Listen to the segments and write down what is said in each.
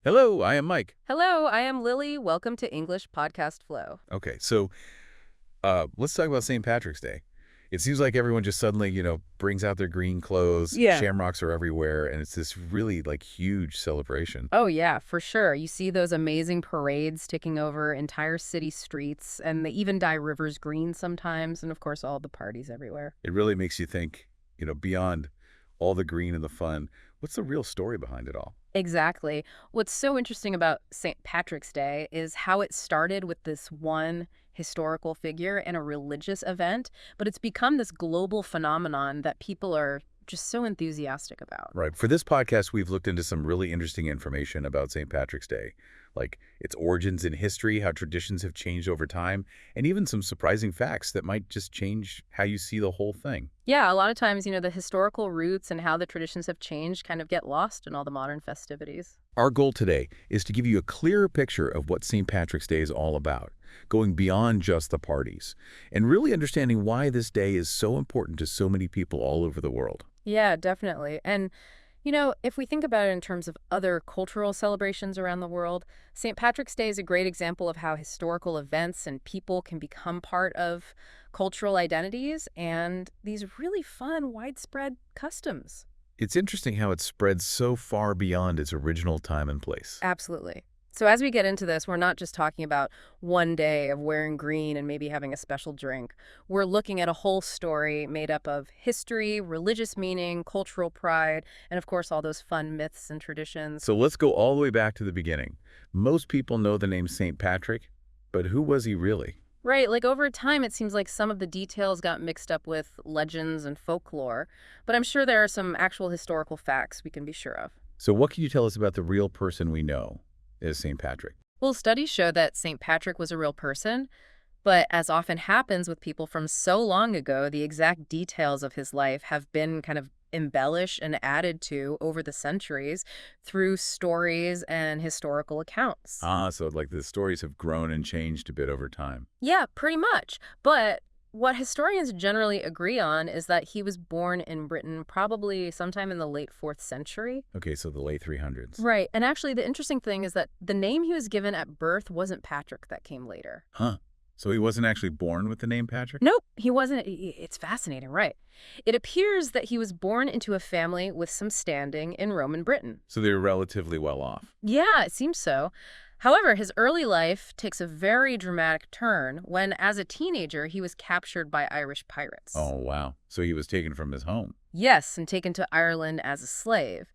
Hello, I am Mike. Hello, I am Lily. Welcome to English Podcast Flow. Okay, so let's talk about St. Patrick's Day. It seems like everyone just suddenly, brings out their green clothes, Yeah. shamrocks are everywhere, and it's this really, huge celebration. Oh, yeah, for sure. You see those amazing parades taking over entire city streets, and they even dye rivers green sometimes, and of course, all the parties everywhere. It really makes you think, beyond all the green and the fun, what's the real story behind it all? Exactly. What's so interesting about St. Patrick's Day is how it started with this one historical figure and a religious event, but it's become this global phenomenon that people are just so enthusiastic about. Right. For this podcast, we've looked into some really interesting information about St. Patrick's Day, like its origins in history, how traditions have changed over time, and even some surprising facts that might just change how you see the whole thing. Yeah, a lot of times, the historical roots and how the traditions have changed kind of get lost in all the modern festivities. Our goal today is to give you a clearer picture of what St. Patrick's Day is all about, going beyond just the parties, and really understanding why this day is so important to so many people all over the world. Yeah, definitely. And, if we think about it in terms of other cultural celebrations around the world, St. Patrick's Day is a great example of how historical events and people can become part of cultural identities and these really fun, widespread customs. It's interesting how it spreads so far beyond its original time and place. Absolutely. So as we get into this, we're not just talking about one day of wearing green and maybe having a special drink. We're looking at a whole story made up of history, religious meaning, cultural pride, and of course all those fun myths and traditions. So let's go all the way back to the beginning. Most people know the name St. Patrick, but who was he really? Right, like over time, it seems like some of the details got mixed up with legends and folklore, but I'm sure there are some actual historical facts we can be sure of. So what can you tell us about the real person we know as St. Patrick? Well, studies show that St. Patrick was a real person, but as often happens with people from so long ago, the exact details of his life have been kind of embellished and added to over the centuries through stories and historical accounts. So the stories have grown and changed a bit over time. Yeah, pretty much. But what historians generally agree on is that he was born in Britain probably sometime in the late 4th century. Okay, so the late 300s. Right. And actually, the interesting thing is that the name he was given at birth wasn't Patrick, that came later. Huh. So he wasn't actually born with the name Patrick? Nope, he wasn't. It's fascinating, right? It appears that he was born into a family with some standing in Roman Britain. So they were relatively well off. Yeah, it seems so. However, his early life takes a very dramatic turn when, as a teenager, he was captured by Irish pirates. Oh, wow. So he was taken from his home. Yes, and taken to Ireland as a slave.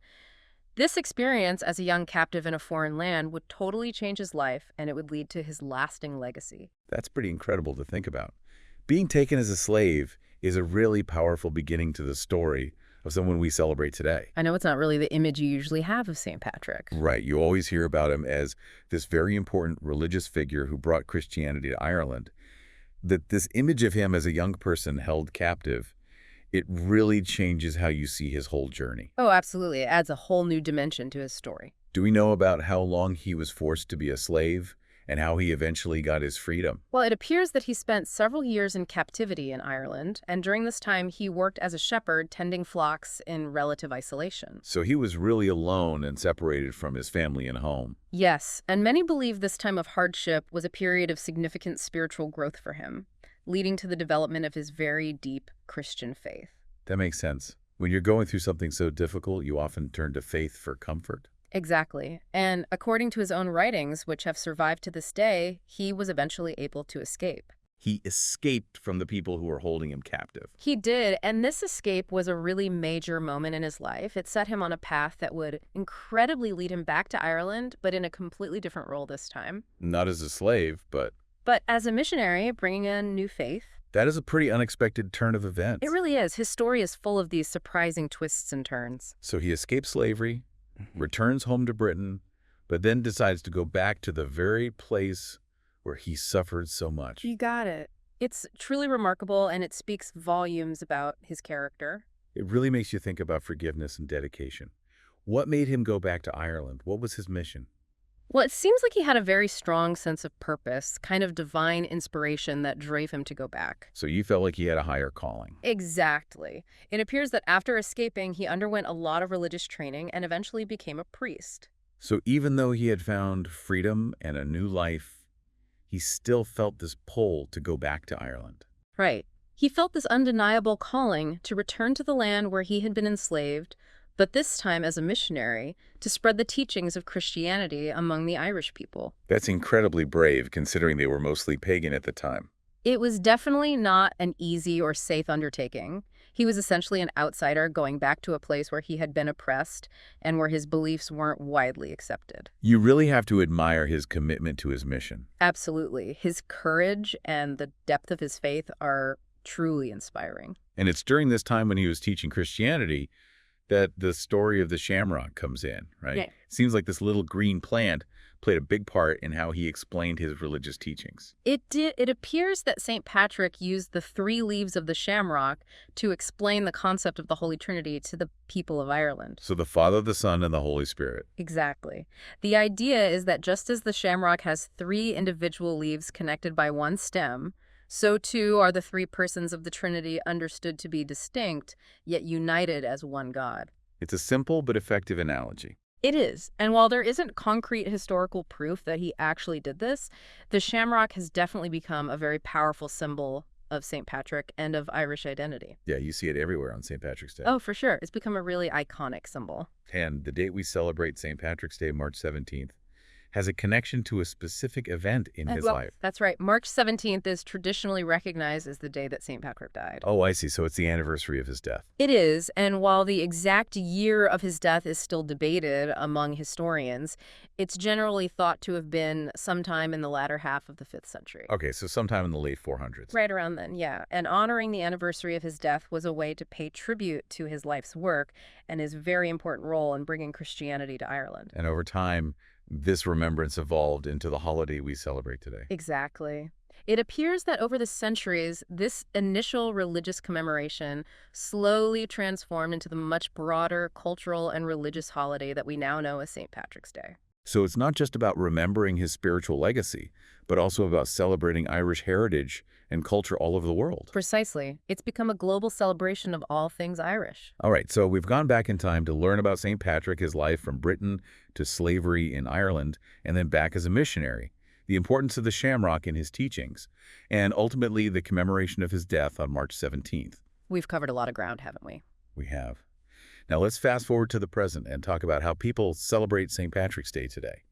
This experience as a young captive in a foreign land would totally change his life, and it would lead to his lasting legacy. That's pretty incredible to think about. Being taken as a slave is a really powerful beginning to the story of someone we celebrate today. I know it's not really the image you usually have of St. Patrick. Right. You always hear about him as this very important religious figure who brought Christianity to Ireland. That this image of him as a young person held captive, it really changes how you see his whole journey. Oh, absolutely. It adds a whole new dimension to his story. Do we know about how long he was forced to be a slave and how he eventually got his freedom? Well, it appears that he spent several years in captivity in Ireland, and during this time he worked as a shepherd tending flocks in relative isolation. So he was really alone and separated from his family and home. Yes, and many believe this time of hardship was a period of significant spiritual growth for him, leading to the development of his very deep Christian faith. That makes sense. When you're going through something so difficult, you often turn to faith for comfort. Exactly. And according to his own writings, which have survived to this day, he was eventually able to escape. He escaped from the people who were holding him captive. He did, and this escape was a really major moment in his life. It set him on a path that would incredibly lead him back to Ireland, but in a completely different role this time. Not as a slave, but as a missionary, bringing in new faith. that is a pretty unexpected turn of events. It really is. His story is full of these surprising twists and turns. So he escapes slavery, returns home to Britain, but then decides to go back to the very place where he suffered so much. You got it. It's truly remarkable, and it speaks volumes about his character. It really makes you think about forgiveness and dedication. What made him go back to Ireland? What was his mission? Well, it seems like he had a very strong sense of purpose, kind of divine inspiration that drove him to go back. So you felt like he had a higher calling. Exactly. It appears that after escaping, he underwent a lot of religious training and eventually became a priest. So even though he had found freedom and a new life, he still felt this pull to go back to Ireland. Right. He felt this undeniable calling to return to the land where he had been enslaved, but this time as a missionary, to spread the teachings of Christianity among the Irish people. That's incredibly brave, considering they were mostly pagan at the time. It was definitely not an easy or safe undertaking. He was essentially an outsider going back to a place where he had been oppressed and where his beliefs weren't widely accepted. You really have to admire his commitment to his mission. Absolutely. His courage and the depth of his faith are truly inspiring. And it's during this time when he was teaching Christianity that the story of the shamrock comes in, right? Yeah. Seems like this little green plant played a big part in how he explained his religious teachings. It did. It appears that St. Patrick used the 3 leaves of the shamrock to explain the concept of the Holy Trinity to the people of Ireland. So the Father, the Son, and the Holy Spirit. Exactly. The idea is that just as the shamrock has 3 individual leaves connected by one stem, so too are the 3 persons of the Trinity understood to be distinct, yet united as one God. It's a simple but effective analogy. It is. And while there isn't concrete historical proof that he actually did this, the shamrock has definitely become a very powerful symbol of St. Patrick and of Irish identity. Yeah, you see it everywhere on St. Patrick's Day. Oh, for sure. It's become a really iconic symbol. And the date we celebrate St. Patrick's Day, March 17th, has a connection to a specific event in his life. That's right. March 17th is traditionally recognized as the day that St. Patrick died. Oh, I see. So it's the anniversary of his death. It is, and while the exact year of his death is still debated among historians, it's generally thought to have been sometime in the latter half of the 5th century. Okay, so sometime in the late 400s. Right around then, yeah. And honoring the anniversary of his death was a way to pay tribute to his life's work and his very important role in bringing Christianity to Ireland. And over time, this remembrance evolved into the holiday we celebrate today. Exactly. It appears that over the centuries, this initial religious commemoration slowly transformed into the much broader cultural and religious holiday that we now know as St. Patrick's Day. So it's not just about remembering his spiritual legacy, but also about celebrating Irish heritage and culture all over the world. Precisely. It's become a global celebration of all things Irish. All right, so we've gone back in time to learn about St. Patrick, his life from Britain to slavery in Ireland, and then back as a missionary, the importance of the shamrock in his teachings, and ultimately the commemoration of his death on March 17th. We've covered a lot of ground, haven't we? We have. Now let's fast forward to the present and talk about how people celebrate St. Patrick's Day today.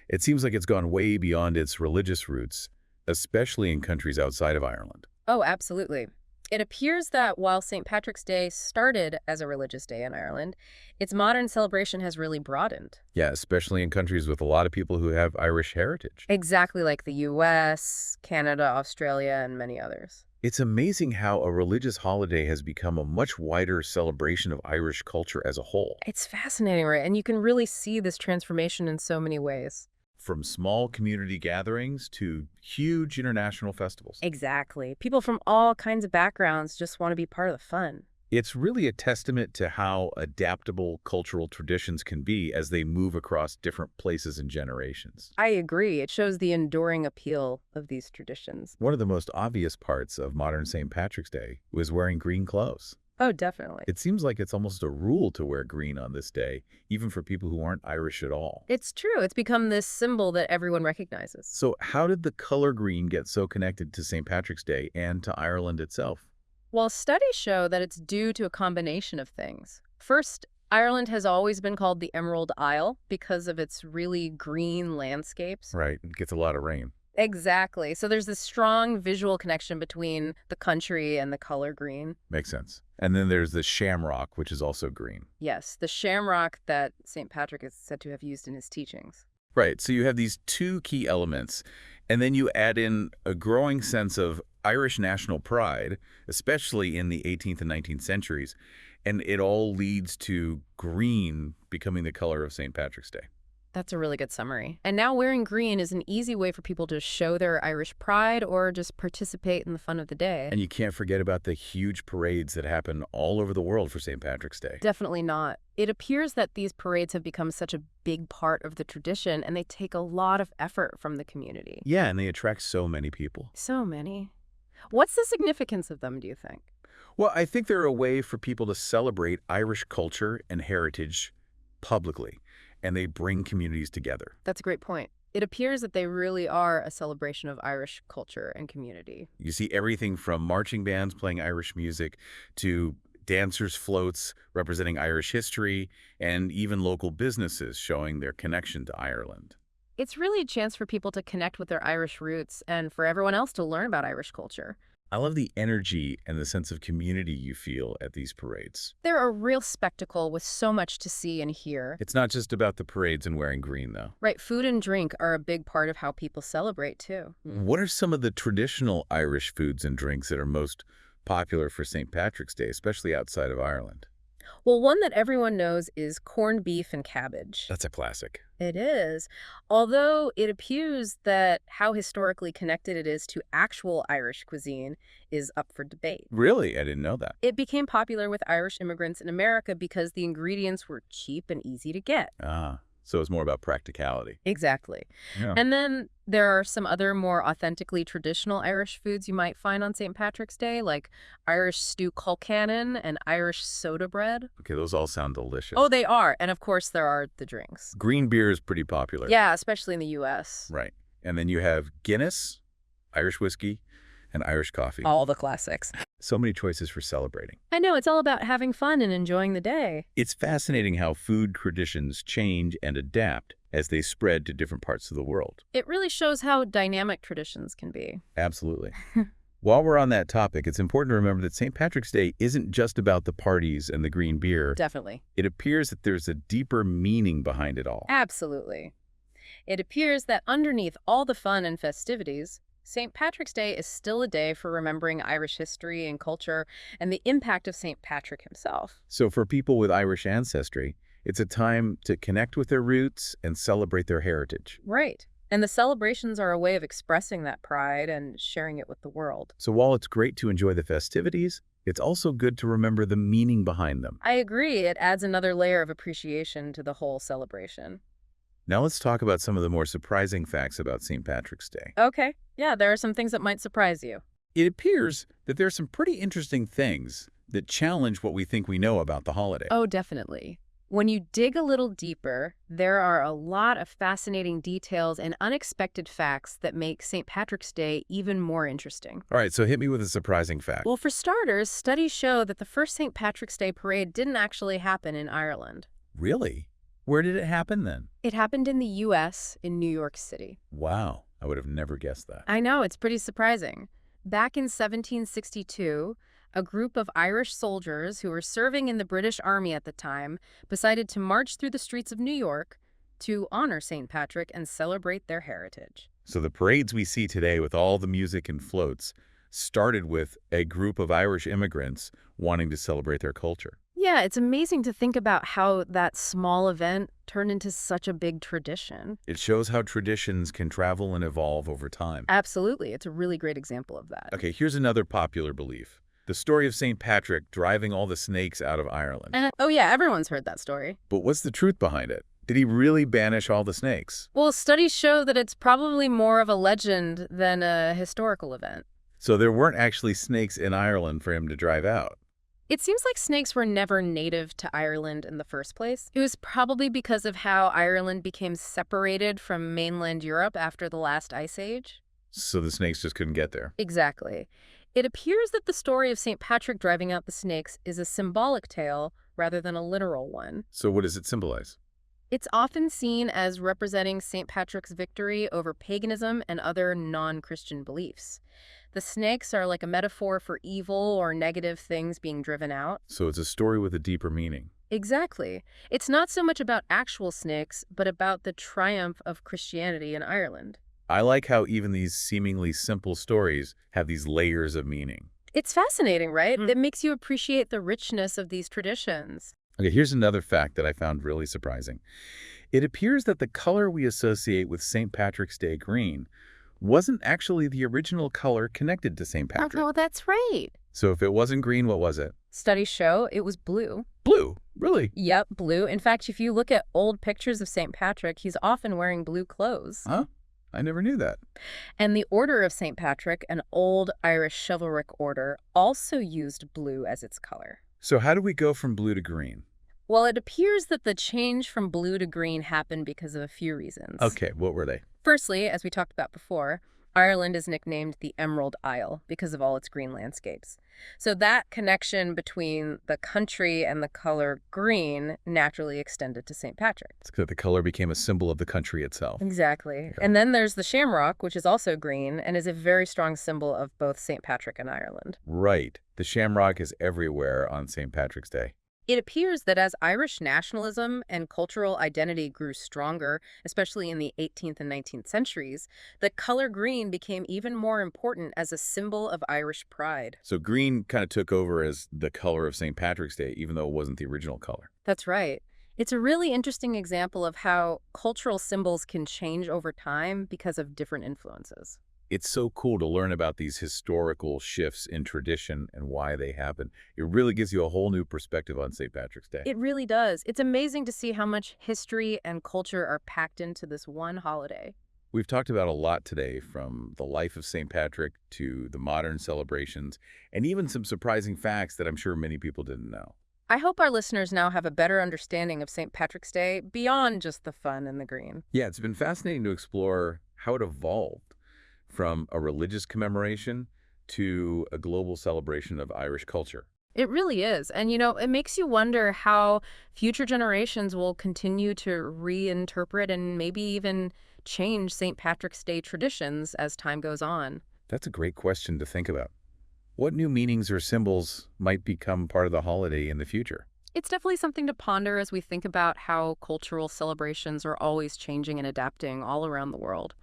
It seems like it's gone way beyond its religious roots, especially in countries outside of Ireland. Oh, absolutely. It appears that while St. Patrick's Day started as a religious day in Ireland, its modern celebration has really broadened. Yeah, especially in countries with a lot of people who have Irish heritage. Exactly like the US, Canada, Australia, and many others. It's amazing how a religious holiday has become a much wider celebration of Irish culture as a whole. It's fascinating, right? And you can really see this transformation in so many ways. From small community gatherings to huge international festivals. Exactly. People from all kinds of backgrounds just want to be part of the fun. It's really a testament to how adaptable cultural traditions can be as they move across different places and generations. I agree. It shows the enduring appeal of these traditions. One of the most obvious parts of modern St. Patrick's Day was wearing green clothes. Oh, definitely. It seems like it's almost a rule to wear green on this day, even for people who aren't Irish at all. It's true. It's become this symbol that everyone recognizes. So how did the color green get so connected to St. Patrick's Day and to Ireland itself? Well, studies show that it's due to a combination of things. First, Ireland has always been called the Emerald Isle because of its really green landscapes. Right, it gets a lot of rain. Exactly. So there's this strong visual connection between the country and the color green. Makes sense. And then there's the shamrock, which is also green. Yes, the shamrock that St. Patrick is said to have used in his teachings. Right, so you have these two key elements, and then you add in a growing sense of Irish national pride, especially in the 18th and 19th centuries, and it all leads to green becoming the color of St. Patrick's Day. That's a really good summary. And now wearing green is an easy way for people to show their Irish pride or just participate in the fun of the day. And you can't forget about the huge parades that happen all over the world for St. Patrick's Day. Definitely not. It appears that these parades have become such a big part of the tradition, and they take a lot of effort from the community. Yeah, and they attract so many people. So many. What's the significance of them, do you think? Well, I think they're a way for people to celebrate Irish culture and heritage publicly. and they bring communities together. That's a great point. It appears that they really are a celebration of Irish culture and community. You see everything from marching bands playing Irish music to dancers' floats representing Irish history, and even local businesses showing their connection to Ireland. It's really a chance for people to connect with their Irish roots and for everyone else to learn about Irish culture. I love the energy and the sense of community you feel at these parades. They're a real spectacle with so much to see and hear. It's not just about the parades and wearing green, though. Right, food and drink are a big part of how people celebrate, too. What are some of the traditional Irish foods and drinks that are most popular for St. Patrick's Day, especially outside of Ireland? Well, one that everyone knows is corned beef and cabbage. That's a classic. It is. Although it appears that how historically connected it is to actual Irish cuisine is up for debate. Really? I didn't know that. It became popular with Irish immigrants in America because the ingredients were cheap and easy to get. Ah, so it's more about practicality. Exactly. Yeah. And then there are some other more authentically traditional Irish foods you might find on St. Patrick's Day, like Irish stew colcannon and Irish soda bread. Okay, those all sound delicious. Oh, they are. And of course, there are the drinks. Green beer is pretty popular. Yeah, especially in the U.S. Right. And then you have Guinness, Irish whiskey, and Irish coffee. All the classics. So many choices for celebrating. I know, it's all about having fun and enjoying the day. It's fascinating how food traditions change and adapt as they spread to different parts of the world. It really shows how dynamic traditions can be. Absolutely. While we're on that topic, it's important to remember that St. Patrick's Day isn't just about the parties and the green beer. Definitely. It appears that there's a deeper meaning behind it all. Absolutely. It appears that underneath all the fun and festivities, St. Patrick's Day is still a day for remembering Irish history and culture and the impact of St. Patrick himself. So for people with Irish ancestry, it's a time to connect with their roots and celebrate their heritage. Right. And the celebrations are a way of expressing that pride and sharing it with the world. So while it's great to enjoy the festivities, it's also good to remember the meaning behind them. I agree. It adds another layer of appreciation to the whole celebration. Now let's talk about some of the more surprising facts about St. Patrick's Day. Okay. Yeah, there are some things that might surprise you. It appears that there are some pretty interesting things that challenge what we think we know about the holiday. Oh, definitely. When you dig a little deeper, there are a lot of fascinating details and unexpected facts that make St. Patrick's Day even more interesting. All right, so hit me with a surprising fact. Well, for starters, studies show that the first St. Patrick's Day parade didn't actually happen in Ireland. Really? Where did it happen then? It happened in the U.S., in New York City. Wow, I would have never guessed that. I know, it's pretty surprising. Back in 1762, a group of Irish soldiers who were serving in the British Army at the time decided to march through the streets of New York to honor St. Patrick and celebrate their heritage. So the parades we see today with all the music and floats started with a group of Irish immigrants wanting to celebrate their culture. Yeah, it's amazing to think about how that small event turned into such a big tradition. It shows how traditions can travel and evolve over time. Absolutely. It's a really great example of that. Okay, here's another popular belief. The story of St. Patrick driving all the snakes out of Ireland. Oh yeah, everyone's heard that story. But what's the truth behind it? Did he really banish all the snakes? Well, studies show that it's probably more of a legend than a historical event. So there weren't actually snakes in Ireland for him to drive out. It seems like snakes were never native to Ireland in the first place. It was probably because of how Ireland became separated from mainland Europe after the last ice age. So the snakes just couldn't get there. Exactly. It appears that the story of St. Patrick driving out the snakes is a symbolic tale rather than a literal one. So what does it symbolize? It's often seen as representing St. Patrick's victory over paganism and other non-Christian beliefs. The snakes are like a metaphor for evil or negative things being driven out. So it's a story with a deeper meaning. Exactly. It's not so much about actual snakes, but about the triumph of Christianity in Ireland. I like how even these seemingly simple stories have these layers of meaning. It's fascinating, right? It makes you appreciate the richness of these traditions. Okay, here's another fact that I found really surprising. It appears that the color we associate with St. Patrick's Day green wasn't actually the original color connected to St. Patrick. Oh, that's right. So if it wasn't green, what was it? Studies show it was blue. Blue. Really? Yep, blue. In fact, if you look at old pictures of St. Patrick, he's often wearing blue clothes. Huh? I never knew that. And the Order of St. Patrick, an old Irish chivalric order, also used blue as its color. So how do we go from blue to green? Well, it appears that the change from blue to green happened because of a few reasons. Okay, what were they? Firstly, as we talked about before, Ireland is nicknamed the Emerald Isle because of all its green landscapes. So that connection between the country and the color green naturally extended to St. Patrick. It's 'cause the color became a symbol of the country itself. Exactly. Yeah. And then there's the shamrock, which is also green and is a very strong symbol of both St. Patrick and Ireland. Right. The shamrock is everywhere on St. Patrick's Day. It appears that as Irish nationalism and cultural identity grew stronger, especially in the 18th and 19th centuries, the color green became even more important as a symbol of Irish pride. So green kind of took over as the color of St. Patrick's Day, even though it wasn't the original color. That's right. It's a really interesting example of how cultural symbols can change over time because of different influences. It's so cool to learn about these historical shifts in tradition and why they happen. It really gives you a whole new perspective on St. Patrick's Day. It really does. It's amazing to see how much history and culture are packed into this one holiday. We've talked about a lot today, from the life of St. Patrick to the modern celebrations, and even some surprising facts that I'm sure many people didn't know. I hope our listeners now have a better understanding of St. Patrick's Day beyond just the fun and the green. Yeah, it's been fascinating to explore how it evolved from a religious commemoration to a global celebration of Irish culture. It really is. And, it makes you wonder how future generations will continue to reinterpret and maybe even change St. Patrick's Day traditions as time goes on. That's a great question to think about. What new meanings or symbols might become part of the holiday in the future? It's definitely something to ponder as we think about how cultural celebrations are always changing and adapting all around the world.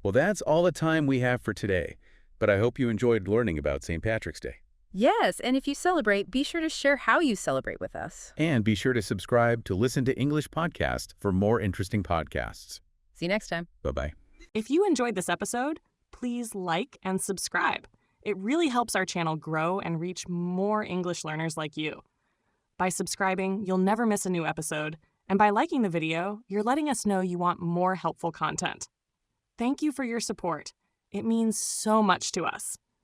Well, that's all the time we have for today, but I hope you enjoyed learning about St. Patrick's Day. Yes, and if you celebrate, be sure to share how you celebrate with us. And be sure to subscribe to Listen to English Podcast for more interesting podcasts. See you next time. Bye-bye. If you enjoyed this episode, please like and subscribe. It really helps our channel grow and reach more English learners like you. By subscribing, you'll never miss a new episode, and by liking the video, you're letting us know you want more helpful content. Thank you for your support. It means so much to us.